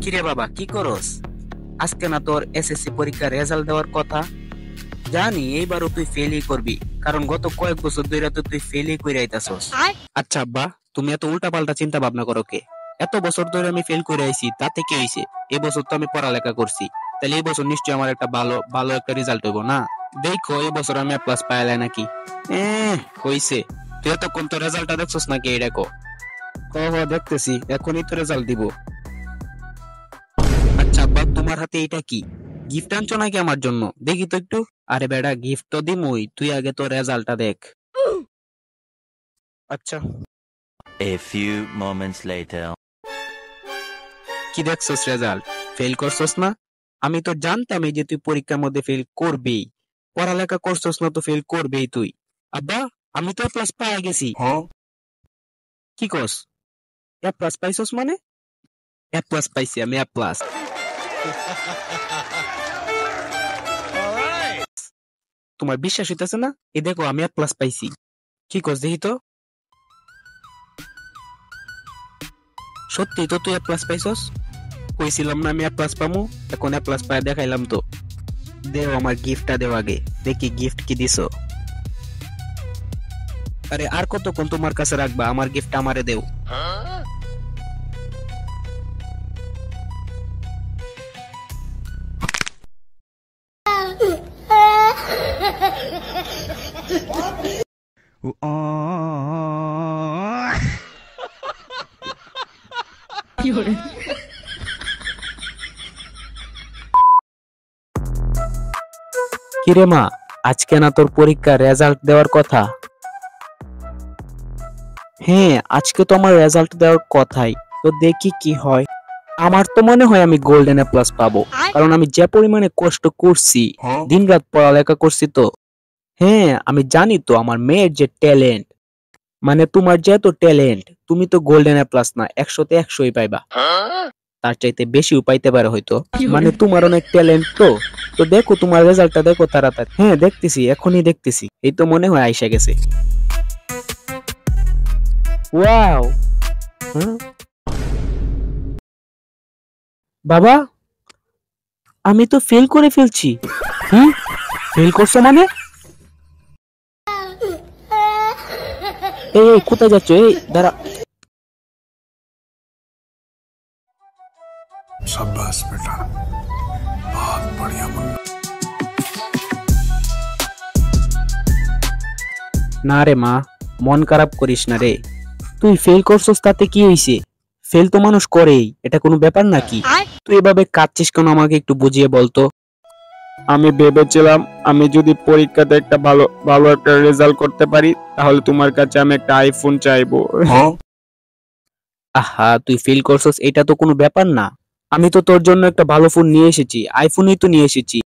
কিরে বাবা কি করস? আজকে না তোর এসএসসি পরীক্ষার রেজাল্ট দেওয়ার কথা। জানি এইবারও তুই ফেলই করবি, কারণ গত কয়েক বছর ধরে তো তুই ফেলই কইরা আইতাছস। আচ্ছা আব্বা, তুমি এত উল্টা পাল্টা চিন্তা ভাবনা করো কে? এত বছর ধরে আমি ফেল করে আইছি, তাতে কি হইছে? এই বছর তো আমি পড়ালেখা করছি, তাহলে এই বছর নিশ্চয়ই আমার একটা ভালো ভালো একটা রেজাল্ট হইব না? দেখো এই বছর আমি A+ পাইলাই নাকি? হইছে। তুই এতক্ষণ তো রেজাল্টটা দেখছস নাকি? এই দেখো। দেখতেছি, এখনই তো রেজাল্ট দিব। আচ্ছা আব্বা, তোমার হাতে এটা কি? গিফট আনছো নাকি আমার জন্য? দেখি তো একটু। আরে বেটা, গিফট তো দিমই, তুই আগে তো রেজাল্টটা দেখ। আচ্ছা, A few moments later. কি দেখছস রেজাল্ট? ফেল করছস না? আমি তো জানতামই যে তুই পরীক্ষার মধ্যে ফেল করবেই। পড়ালেখা করছস না তো ফেল করবেই তুই। আব্বা, আমি তো A+ পেয়ে গেছি। কি কস? A+ পাইছস মানে? A+ পাইছি আমি, A+। তোমার বিশ্বাস হইতেছে না? এই দেখো আমি A+ পাইছি। কি কস দেখি তো? সত্যি তো তুই A+ পাইছস? কইছিলাম না আমি A+ পামু, এখন A+ পায় দেখাইলাম তো। দেও আমার গিফটটা দেও আগে, দেখি গিফট কি দিছো। আরে আর কতক্ষণ তোমার কাছে রাখবা? আমার গিফট আমারে দেও। কিরে মা, আজকে না তোর পরীক্ষার রেজাল্ট দেওয়ার কথা? হ্যাঁ, আজকে তো আমার রেজাল্ট দেওয়ার কথাই, তো দেখি কি হয়। আমার তো মনে হয় আমি গোল্ডেন A+ পাবো, কারণ আমি যে পরিমাণে কষ্ট করছি, দিনরাত পড়ালেখা করছি তো। হ্যাঁ, আমি জানি তো আমার মেয়ের যে ট্যালেন্ট, মানে তোমার যে এত ট্যালেন্ট, তুমি তো গোল্ডেন A+ না 100-তে 100ই পাইবা। তার চাইতে বেশিও পাইতে পারে হয়তো, মানে তোমার অনেক ট্যালেন্ট তো। তো দেখো তোমার রেজাল্টটা দেখো তাড়াতাড়ি। হ্যাঁ দেখতেছি, এখনই দেখতেছি, এই তো মনে হয় আইসা গেছে। ওয়াও! বাবা, আমি তো ফেল করে ফেলছি। ফেল করছো মানে? এই কোথায় যাচ্ছ? এই দাঁড়া। शाबाश बेटा, बहुत बढ़िया मुन्ना। না রে মা, মন খারাপ করিস না রে। তুই ফেল করছস তাতে কি হইছে? ফেল তো মানুষ করেই, এটা কোনো ব্যাপার নাকি? তুই এভাবে কাঁদছিস কেন আমাকে একটু বুঝিয়ে বলতো। আমি ভেবেছিলাম আমি যদি পরীক্ষাতে একটা ভালো ভালো একটা রেজাল্ট করতে পারি, তাহলে তোমার কাছে আমি একটা আইফোন চাইবো। আহা, তুই ফেল করছস এটা তো কোনো ব্যাপার না। আমি তো তোর জন্য একটা ভালো ফোন নিয়ে এসেছি, আইফোনই তো নিয়ে এসেছি।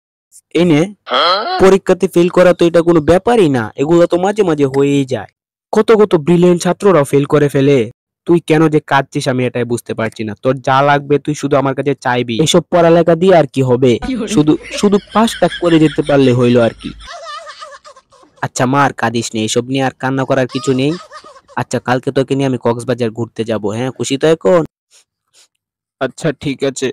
এই নে। পরীক্ষাতে ফেল করা তো এটা কোনো ব্যাপারই না, এগুলো তো মাঝে মাঝে হয়েই যায়। কত কত ব্রিলিয়েন্ট ছাত্ররাও ফেল করে ফেলে। তুই কেন যে কাঁদছিস আমি এটাই বুঝতে পারছি না। তোর যা লাগবে তুই শুধু আমার কাছে চাইবি। এসব পড়ালেখা দিয়ে আর কি হবে? শুধু শুধু পাসটা করে যেতে পারলে হইলো আর কি। আচ্ছা মা, আর কাঁদিস নেই, এসব নিয়ে আর কান্না করার কিছু নেই। আচ্ছা, কালকে তোকে নিয়ে আমি কক্সবাজার ঘুরতে যাব। হ্যাঁ, খুশি তো এখন? আচ্ছা ঠিক আছে।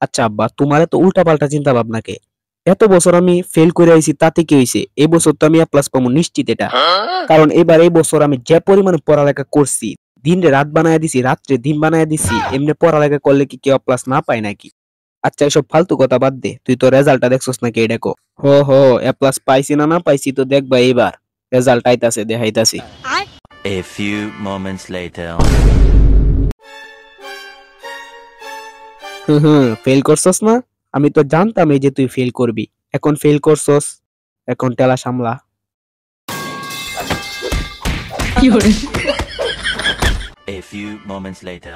আচ্ছা আব্বা, তোমার এত উল্টা পাল্টা চিন্তা ভাবনাকে? এত বছর আমি ফেল করে আইছি, তাতে কি হইছে? এই বছর তো আমি A+ পাবো নিশ্চিত এটা। কারণ এই বছর আমি যে পরিমাণে পড়ালেখা করছি, দিনে রাত বানায় দিছি, রাত্রে দিন বানায় দিছি। এমনি পড়ালেখা করলে কি কেউ A+ না পায় নাকি? আচ্ছা এসব ফালতু কথা বাদ দে, তুই তো রেজাল্টটা দেখছস নাকি? এই দেখো। A+ পাইছি না না পাইছি তো দেখবা এইবার। রেজাল্ট আইতাছে, দেখাইতাছি। A few moments later. Fail করছস না? আমি তো জানতাম এই যে তুই ফেল করবি। এখন ফেল করছস, এখন টেলা সামলা। A few moments later.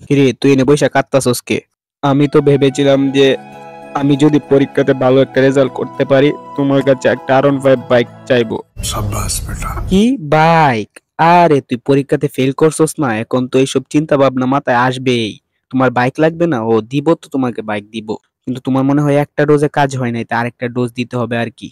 কিরে, তুই এনে বইসা কাঁদতাছস কে? আমি তো ভেবেছিলাম যে আমি যদি পরীক্ষাতে ভালো একটা রেজাল্ট করতে পারি, তোমার কাছে একটা R15 বাইক চাইবো। शाबाश बेटा। কি বাইক? আরে তুই পরীক্ষাতে ফেল করছস না, এখন তো এইসব চিন্তা ভাবনা মাথায় আসবেই। তোমার বাইক লাগবে না? ও দিব তো, তোমাকে বাইক দিব। কিন্তু তোমার মনে হয় একটা ডোজে কাজ হয় নাই, তার একটা ডোজ দিতে হবে আর কি।